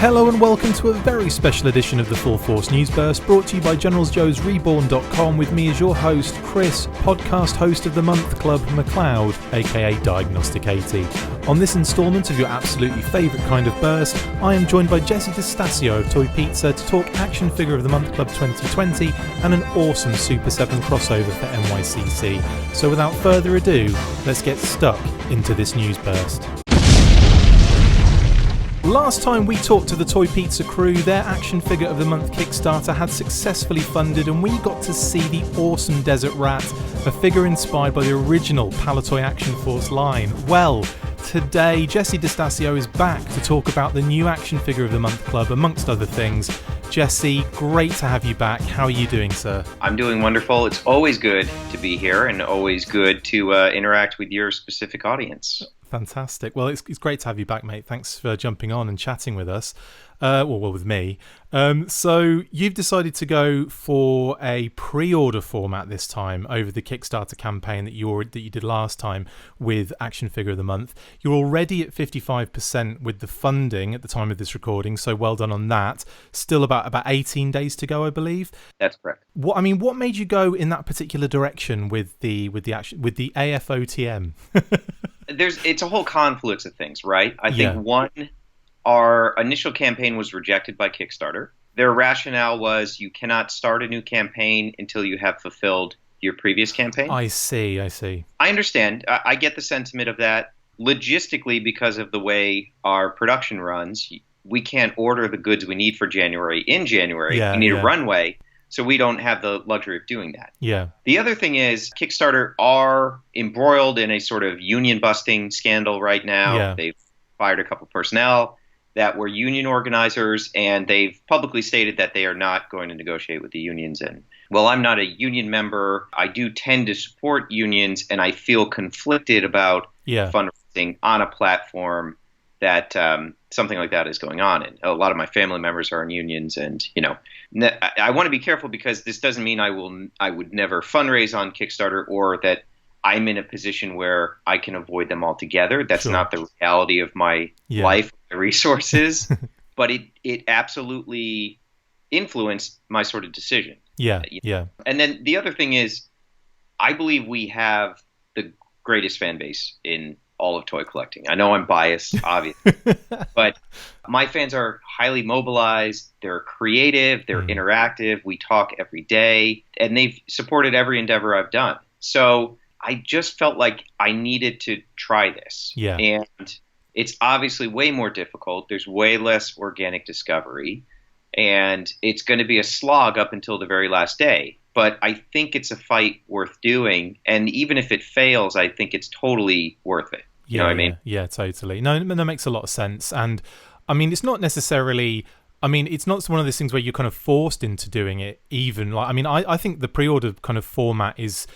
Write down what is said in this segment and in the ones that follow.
Hello and welcome to a very special edition of the Full Force News Burst, brought to you by GeneralsJoes Reborn.com, with me as your host, Chris, podcast host of the Month Club McLeod, aka Diagnostic 80. On this instalment of your absolutely favourite kind of burst, I am joined by Jesse Destasio of Toy Pizza to talk Action Figure of the Month Club 2020 and an awesome Super 7 crossover for NYCC. So without further ado, let's get stuck into this news burst. Last time we talked to the Toy Pizza crew, their Action Figure of the Month Kickstarter had successfully funded, and we got to see the awesome Desert Rat, a figure inspired by the original Palitoy Action Force line. Well, today Jesse Destasio is back to talk about the new Action Figure of the Month Club, amongst other things. Jesse, great to have you back. How are you doing, sir? I'm doing wonderful. It's always good to be here and always good to interact with your specific audience. Fantastic. Well, it's great to have you back, mate. Thanks for jumping on and chatting with us. With me. So you've decided to go for a pre-order format this time over the Kickstarter campaign that you did last time with Action Figure of the Month. You're already at 55% with the funding at the time of this recording, so well done on that. Still about 18 days to go, I believe. That's correct. What made you go in that particular direction with the AFOTM? It's a whole confluence of things, right? I think one, our initial campaign was rejected by Kickstarter. Their rationale was you cannot start a new campaign until you have fulfilled your previous campaign. I see. I understand. I get the sentiment of that. Logistically, because of the way our production runs, we can't order the goods we need for January in January. We need a runway. So we don't have the luxury of doing that. Yeah. The other thing is Kickstarter are embroiled in a sort of union-busting scandal right now. Yeah. They've fired a couple personnel that were union organizers, and they've publicly stated that they are not going to negotiate with the unions. And well, I'm not a union member. I do tend to support unions, and I feel conflicted about fundraising on a platform that something like that is going on. And a lot of my family members are in unions, and I want to be careful because this doesn't mean I would never fundraise on Kickstarter or that I'm in a position where I can avoid them altogether. That's not the reality of my life, my resources, but it absolutely influenced my sort of decision. Yeah. And then the other thing is, I believe we have the greatest fan base in all of toy collecting. I know I'm biased, obviously, but my fans are highly mobilized. They're creative. They're interactive. We talk every day, and they've supported every endeavor I've done. So I just felt like I needed to try this. Yeah. And it's obviously way more difficult. There's way less organic discovery, and it's going to be a slog up until the very last day. But I think it's a fight worth doing, and even if it fails, I think it's totally worth it. You know what I mean? Yeah, totally. No, that makes a lot of sense. And I mean, it's not necessarily... I mean, it's not one of those things where you're kind of forced into doing it even. Like, I mean, I think the pre-order kind of format is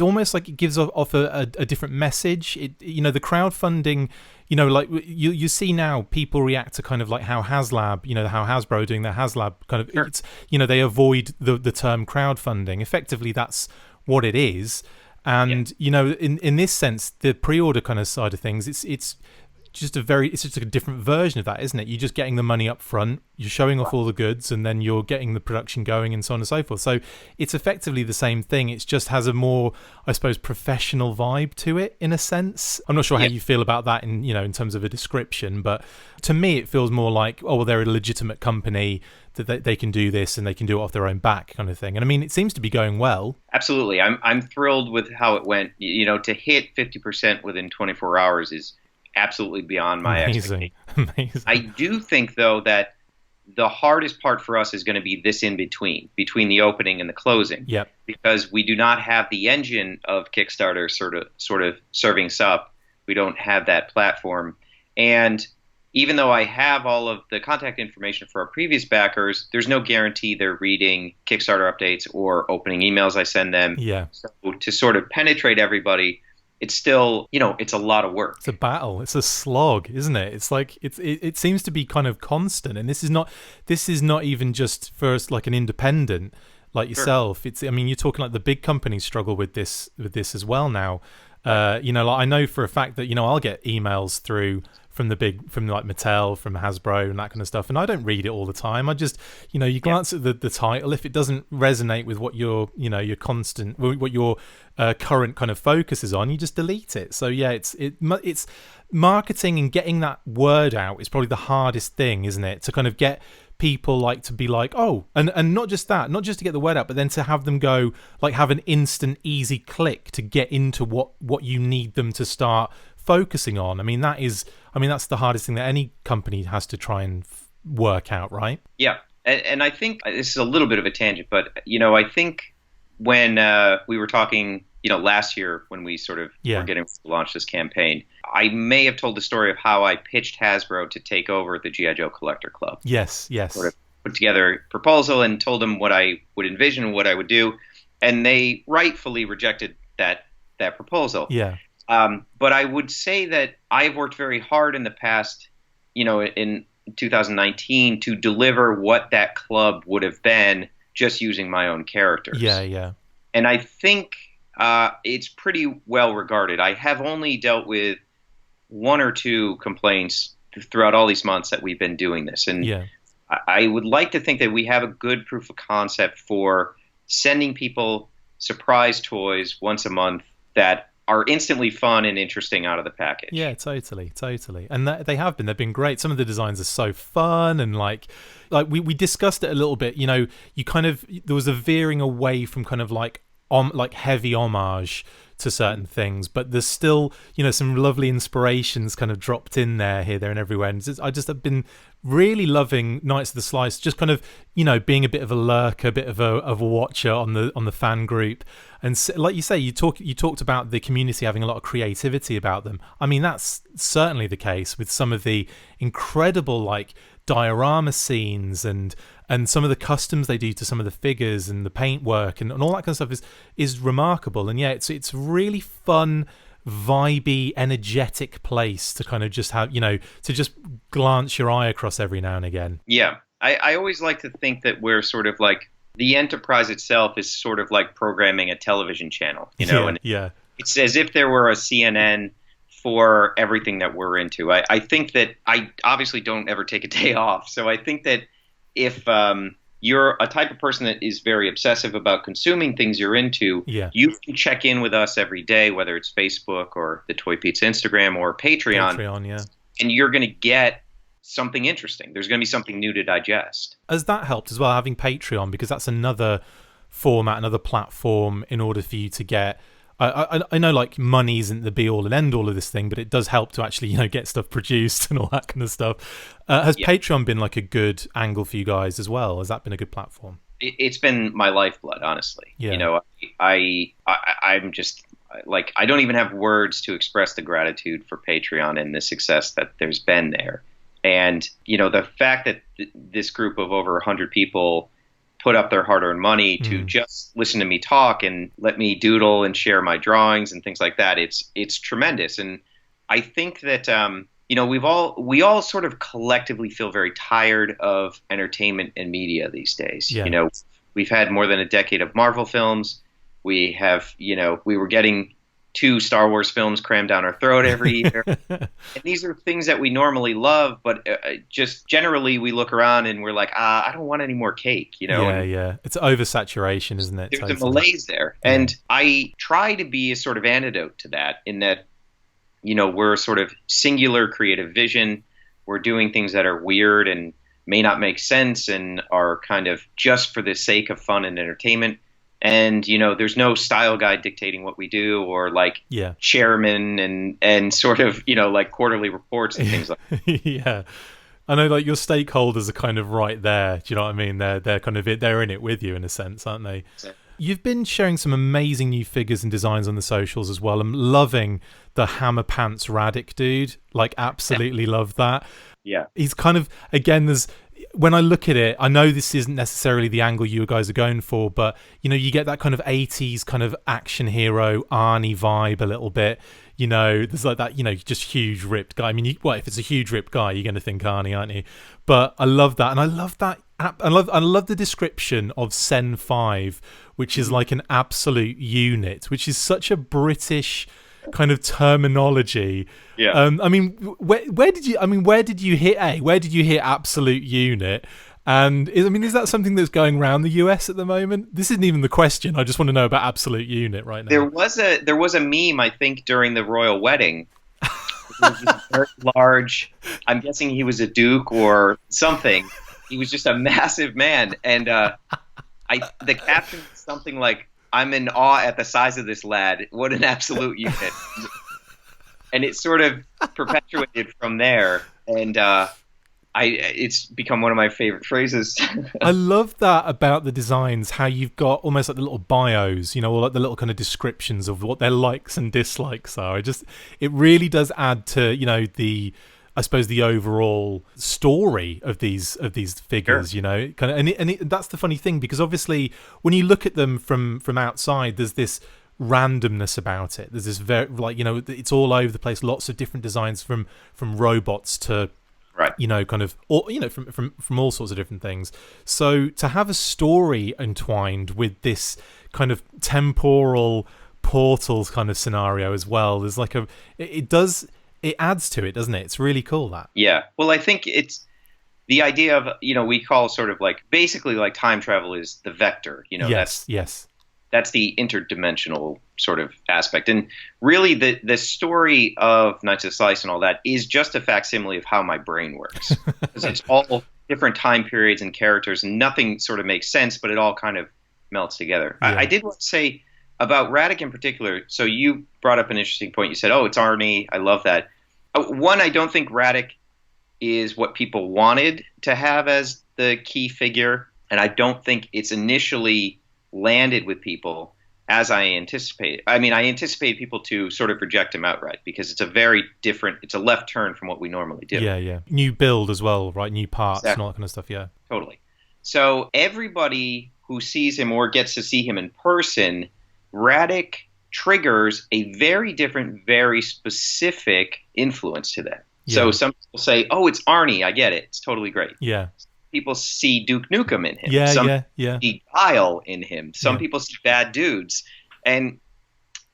almost like it gives off a different message. The crowdfunding, like you see now people react to kind of like how HasLab, how Hasbro are doing their HasLab kind of, it's, they avoid the term crowdfunding. Effectively, that's what it is. And, in this sense, the pre-order kind of side of things, it's just a different version of that, isn't it? You're just getting the money up front, you're showing off all the goods, and then you're getting the production going and so on and so forth. So it's effectively the same thing. It just has a more, I suppose, professional vibe to it in a sense. I'm not sure how you feel about that in terms of a description, but to me it feels more like, they're a legitimate company, that they can do this and they can do it off their own back kind of thing. And I mean, it seems to be going well. Absolutely. I'm thrilled with how it went. To hit 50% within 24 hours is absolutely beyond my expectations. Amazing. I do think, though, that the hardest part for us is going to be this in between the opening and the closing. Yep. Because we do not have the engine of Kickstarter sort of serving us up. We don't have that platform. And even though I have all of the contact information for our previous backers, there's no guarantee they're reading Kickstarter updates or opening emails I send them. Yeah. So to sort of penetrate everybody, it's still, it's a lot of work. It's a battle. It's a slog, isn't it? It's like it seems to be kind of constant. And this is not even just for like an independent like yourself. It's, I mean, you're talking like the big companies struggle with this as well now. Like I know for a fact that, I'll get emails through from like Mattel, from Hasbro, and that kind of stuff. And I don't read it all the time. I just, you glance at the title. If it doesn't resonate with what your current kind of focus is on, you just delete it. So yeah, it's marketing and getting that word out is probably the hardest thing, isn't it? To kind of get people like to be like, oh, and not just that, not just to get the word out, but then to have them go like have an instant easy click to get into what you need them to start focusing on. I mean that's the hardest thing that any company has to try and work out, right? Yeah. And I think this is a little bit of a tangent, but I think when we were talking last year when we sort of were getting to launch this campaign, I may have told the story of how I pitched Hasbro to take over the G.I. Joe Collector Club. Yes. Sort of put together a proposal and told them what I would envision and what I would do, and they rightfully rejected that proposal. Yeah. But I would say that I've worked very hard in the past, in 2019 to deliver what that club would have been just using my own characters. Yeah. And I think it's pretty well regarded. I have only dealt with one or two complaints throughout all these months that we've been doing this. And I would like to think that we have a good proof of concept for sending people surprise toys once a month that are instantly fun and interesting out of the package. Yeah, totally. And they've been great. Some of the designs are so fun, and like we discussed it a little bit, there was a veering away from kind of like heavy homage to certain things, but there's still some lovely inspirations kind of dropped in here, and everywhere. And I just have been really loving Knights of the Slice, just kind of being a bit of a lurker, a bit of a watcher on the fan group. And like you say, you talked about the community having a lot of creativity about them. I mean, that's certainly the case with some of the incredible like diorama scenes and some of the customs they do to some of the figures and the paintwork and all that kind of stuff is remarkable. And yeah, it's really fun, vibey, energetic place to kind of just have, to just glance your eye across every now and again. Yeah. I always like to think that we're sort of like the enterprise itself is sort of like programming a television channel, and it's as if there were a CNN for everything that we're into. I think that I obviously don't ever take a day off. So I think that if you're a type of person that is very obsessive about consuming things you're into, you can check in with us every day, whether it's Facebook or the Toy Pizza Instagram or Patreon, and you're going to get something interesting. There's going to be something new to digest. Has that helped as well, having Patreon? Because that's another format, another platform in order for you to get... I know like money isn't the be all and end all of this thing, but it does help to actually get stuff produced and all that kind of stuff. Has Patreon been like a good angle for you guys as well? Has that been a good platform? It's been my lifeblood, honestly. I'm just like, I don't even have words to express the gratitude for Patreon and the success that there's been there. And the fact that this group of over 100 people put up their hard-earned money to just listen to me talk and let me doodle and share my drawings and things like that. It's tremendous. And I think that, we all sort of collectively feel very tired of entertainment and media these days. Yeah. We've had more than a decade of Marvel films. We have, we were getting 2 Star Wars films crammed down our throat every year. And these are things that we normally love, but just generally we look around and we're like, I don't want any more cake, Yeah. It's oversaturation, isn't it? There's a malaise there. Yeah. And I try to be a sort of antidote to that in that, we're sort of singular creative vision. We're doing things that are weird and may not make sense and are kind of just for the sake of fun and entertainment. And, there's no style guide dictating what we do or like chairman and sort of, like quarterly reports and things like that. Yeah. I know like your stakeholders are kind of right there. Do you know what I mean? They're kind of they're in it with you in a sense, aren't they? Exactly. You've been sharing some amazing new figures and designs on the socials as well. I'm loving the Hammer Pants Radic dude. Like absolutely love that. Yeah. He's kind of, again, when I look at it, I know this isn't necessarily the angle you guys are going for, but you get that kind of 80s kind of action hero Arnie vibe a little bit. There's like that, just huge ripped guy. I mean, if it's a huge ripped guy, you're going to think Arnie, aren't you? But I love that, and I love that. I love the description of Sen 5, which is like an absolute unit, which is such a British kind of terminology. Yeah. I mean, where did you hit A? Where did you hit absolute unit? And is that something that's going around the US at the moment? This isn't even the question. I just want to know about absolute unit right now. There was a meme, I think, during the royal wedding. It was this very large. I'm guessing he was a duke or something. He was just a massive man, and the caption was something like, "I'm in awe at the size of this lad. What an absolute unit!" And it sort of perpetuated from there, and it's become one of my favorite phrases. I love that about the designs, how you've got almost like the little bios, or like the little kind of descriptions of what their likes and dislikes are. It really does add to, I suppose the overall story of these figures, Sure. and that's the funny thing, because obviously when you look at them from outside, there's this randomness about it. There's this very, it's all over the place. Lots of different designs from robots to, Right. kind of, or from all sorts of different things. So to have a story entwined with this kind of temporal portals kind of scenario as well, there's like it adds to it, doesn't it? It's really cool, that. Yeah. Well, I think it's the idea of, we call sort of like, basically like time travel is the vector, Yes. That's the interdimensional sort of aspect. And really the story of Knights of Slice and all that is just a facsimile of how my brain works. Because it's all different time periods and characters, and nothing sort of makes sense, but it all kind of melts together. Yeah. I did want to say about Radek in particular, so you brought up an interesting point. You said, it's Arnie. I love that. One, I don't think Radek is what people wanted to have as the key figure, and I don't think it's initially landed with people as I anticipated. I mean, I anticipated people to sort of reject him outright, because it's a left turn from what we normally do. Yeah. New build as well, right? New parts. Exactly. And all that kind of stuff, yeah. Totally. So everybody who sees him or gets to see him in person, Radek triggers a very different, very specific influence to them. Yeah. So some people say, it's Arnie. I get it. It's totally great. Yeah. People see Duke Nukem in him. Yeah, Some yeah. see Guile in him. Some Yeah. people see bad dudes. And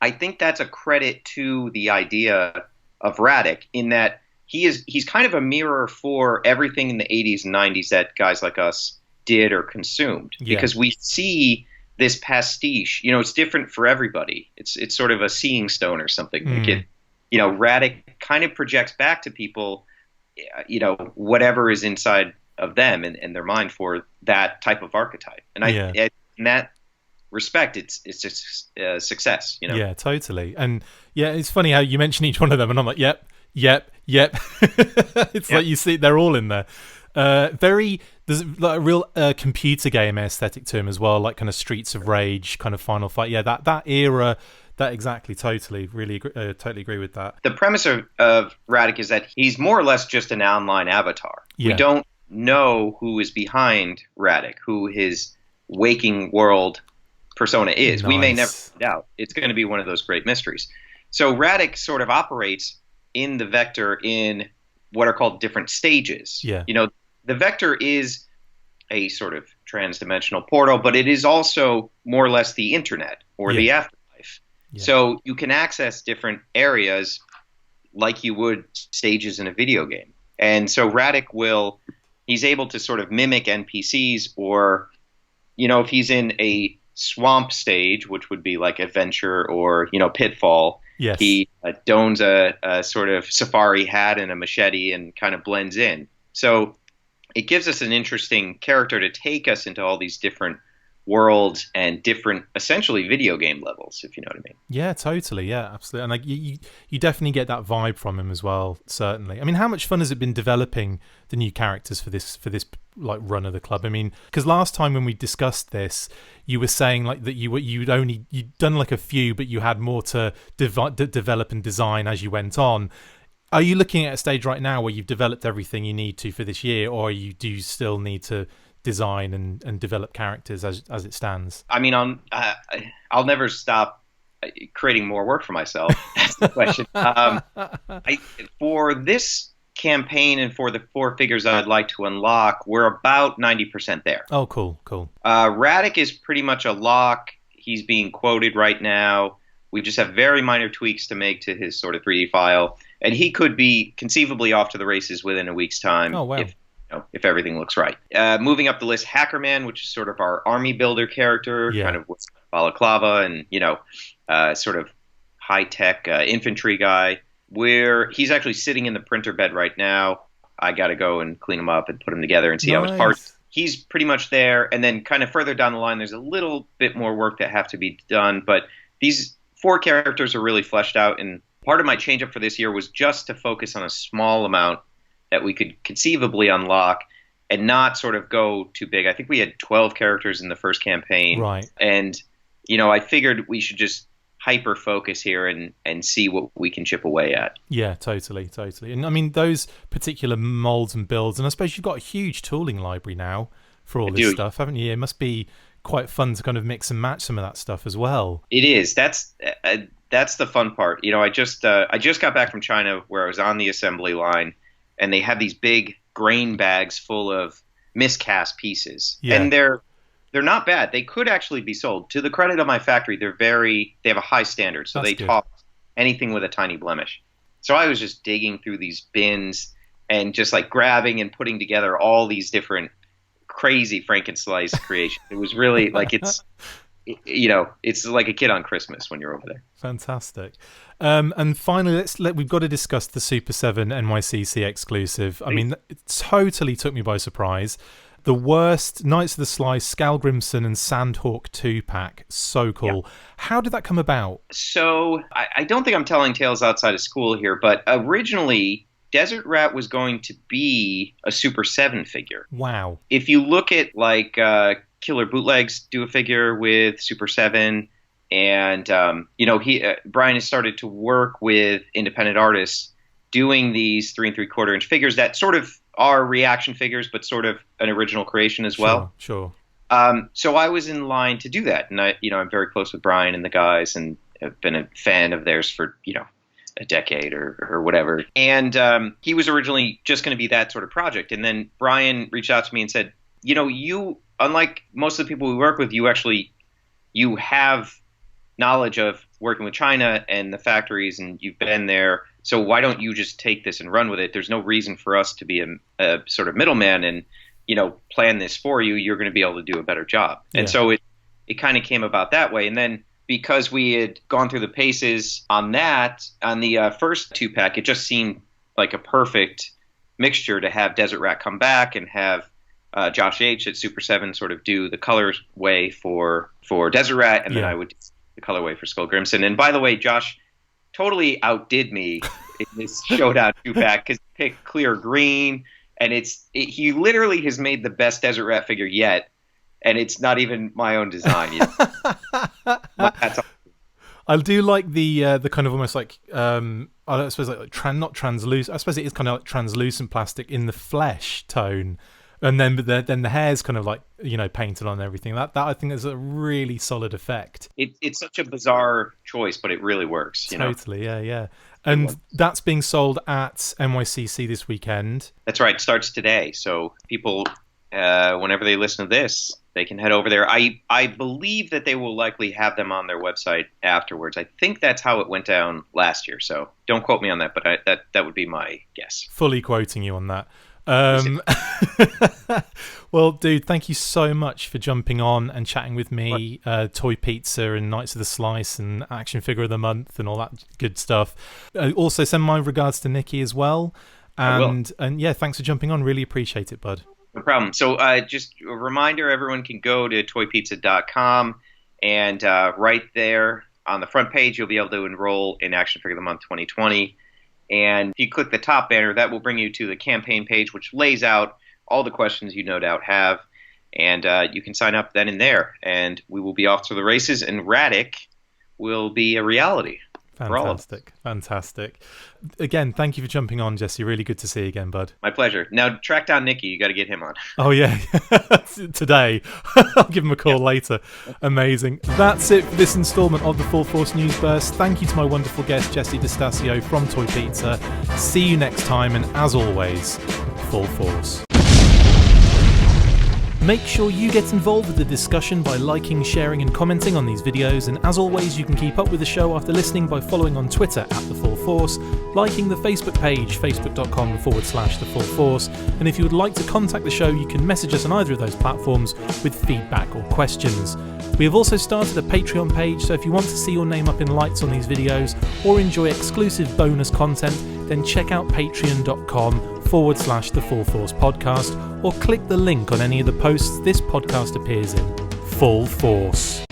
I think that's a credit to the idea of Radek, in that he's kind of a mirror for everything in the 80s and 90s that guys like us did or consumed. Yeah. Because we see this pastiche. It's different for everybody. It's sort of a seeing stone or something. Radek kind of projects back to people, whatever is inside of them and their mind for that type of archetype. And in that respect, it's just success. Yeah, totally. And yeah, it's funny how you mention each one of them, and I'm like, yep. It's like you see they're all in there. There's like a real computer game aesthetic to him as well, like kind of Streets of Rage, kind of Final Fight. Yeah, that era. That exactly, totally, really, totally agree with that. The premise of Radek is that he's more or less just an online avatar. Yeah. We don't know who is behind Radek, who his waking world persona is. Nice. We may never find out. It's going to be one of those great mysteries. So Radek sort of operates in the vector in what are called different stages. Yeah. The vector is a sort of trans-dimensional portal, but it is also more or less the internet or the afterlife. Yeah. So you can access different areas like you would stages in a video game. And so Radek he's able to sort of mimic NPCs, or, if he's in a swamp stage, which would be like Adventure or, Pitfall, yes. He dons a sort of safari hat and a machete and kind of blends in. So it gives us an interesting character to take us into all these different worlds and different, essentially, video game levels, if you know what I mean. Yeah, totally. Yeah, absolutely. And like you definitely get that vibe from him as well. Certainly. I mean, how much fun has it been developing the new characters for this like run of the club? I mean, because last time when we discussed this, you were saying like that you'd done like a few, but you had more to develop and design as you went on. Are you looking at a stage right now where you've developed everything you need to for this year, or do you still need to design and develop characters as it stands? I mean, I'll never stop creating more work for myself. That's the question. For this campaign and for the 4 figures I'd like to unlock, we're about 90% there. Oh, cool. Radek is pretty much a lock. He's being quoted right now. We just have very minor tweaks to make to his sort of 3D file, and he could be conceivably off to the races within a week's time. Oh, wow. If everything looks right. Moving up the list, Hackerman, which is sort of our army builder character, kind of with balaclava and, sort of high-tech infantry guy, where he's actually sitting in the printer bed right now. I got to go and clean him up and put him together and see how his parts. He's pretty much there, and then kind of further down the line, there's a little bit more work that have to be done, but these 4 characters are really fleshed out, and part of my change-up for this year was just to focus on a small amount that we could conceivably unlock and not sort of go too big. I think we had 12 characters in the first campaign. Right. And, I figured we should just hyper-focus here and see what we can chip away at. Yeah, totally. And, I mean, those particular molds and builds, and I suppose you've got a huge tooling library now for all this stuff, haven't you? It must be quite fun to kind of mix and match some of that stuff as well. It is. That's the fun part. I just got back from China where I was on the assembly line, and they have these big grain bags full of miscast pieces. Yeah. And they're not bad. They could actually be sold. To the credit of my factory, they have a high standard, so they toss anything with a tiny blemish. So I was just digging through these bins and just like grabbing and putting together all these different crazy Franken-slice creations. It was really like it's like a kid on Christmas when you're over there. Fantastic. And finally, we've got to discuss the Super 7 NYCC exclusive. I mean, it totally took me by surprise. The worst Knights of the Slice, Skalgrimson and Sandhawk 2-pack. So cool. Yeah. How did that come about? So I don't think I'm telling tales outside of school here, but originally Desert Rat was going to be a Super 7 figure. Wow. If you look at like Killer Bootlegs do a figure with Super 7, and Brian has started to work with independent artists doing these 3 3/4 inch figures that sort of are reaction figures, but sort of an original creation as well. Sure. So I was in line to do that, and I'm very close with Brian and the guys, and have been a fan of theirs for a decade or whatever. And he was originally just going to be that sort of project, and then Brian reached out to me and said, you, unlike most of the people we work with, you have knowledge of working with China and the factories, and you've been there. So why don't you just take this and run with it? There's no reason for us to be a sort of middleman and, plan this for you. You're going to be able to do a better job. Yeah. And so it kind of came about that way. And then because we had gone through the paces on the first 2-pack, it just seemed like a perfect mixture to have Desert Rat come back and have Josh H. at Super 7 sort of do the colorway for Desert Rat, and then I would do the colorway for Skalgrimson. And by the way, Josh totally outdid me in this Showdown 2-pack because he picked clear green, and he literally has made the best Desert Rat figure yet, and it's not even my own design. I do like the kind of almost like I suppose like not translucent. I suppose it is kind of like translucent plastic in the flesh tone. And then the hair's kind of like, painted on and everything. That I think is a really solid effect. It's such a bizarre choice, but it really works. Totally, yeah. And that's being sold at NYCC this weekend. That's right. It starts today. So people, whenever they listen to this, they can head over there. I believe that they will likely have them on their website afterwards. I think that's how it went down last year. So don't quote me on that, but that would be my guess. Fully quoting you on that. Well, dude, thank you so much for jumping on and chatting with me. Toy Pizza and Knights of the Slice and Action Figure of the Month and all that good stuff. Also, send my regards to Nikki as well. And yeah, thanks for jumping on. Really appreciate it, bud. No problem. So just a reminder, everyone can go to toypizza.com, and right there on the front page, you'll be able to enroll in Action Figure of the Month 2020. And if you click the top banner, that will bring you to the campaign page, which lays out all the questions you no doubt have. And you can sign up then and there. And we will be off to the races, and Radic will be a reality. Fantastic. Again, thank you for jumping on, Jesse. Really good to see you again, bud. My pleasure. Now, track down Nikki. You got to get him on. Oh, yeah. Today. I'll give him a call later. Amazing. That's it for this installment of the Full Force News Burst. Thank you to my wonderful guest, Jesse Destasio from Toy Pizza. See you next time, and as always, Full Force. Make sure you get involved with the discussion by liking, sharing and commenting on these videos, and as always you can keep up with the show after listening by following on Twitter @The Full Force, liking the Facebook page facebook.com/The Full Force, and if you would like to contact the show you can message us on either of those platforms with feedback or questions. We have also started a Patreon page, so if you want to see your name up in lights on these videos or enjoy exclusive bonus content, then check out patreon.com/The Full Force Podcast, or click the link on any of the posts this podcast appears in. Full Force.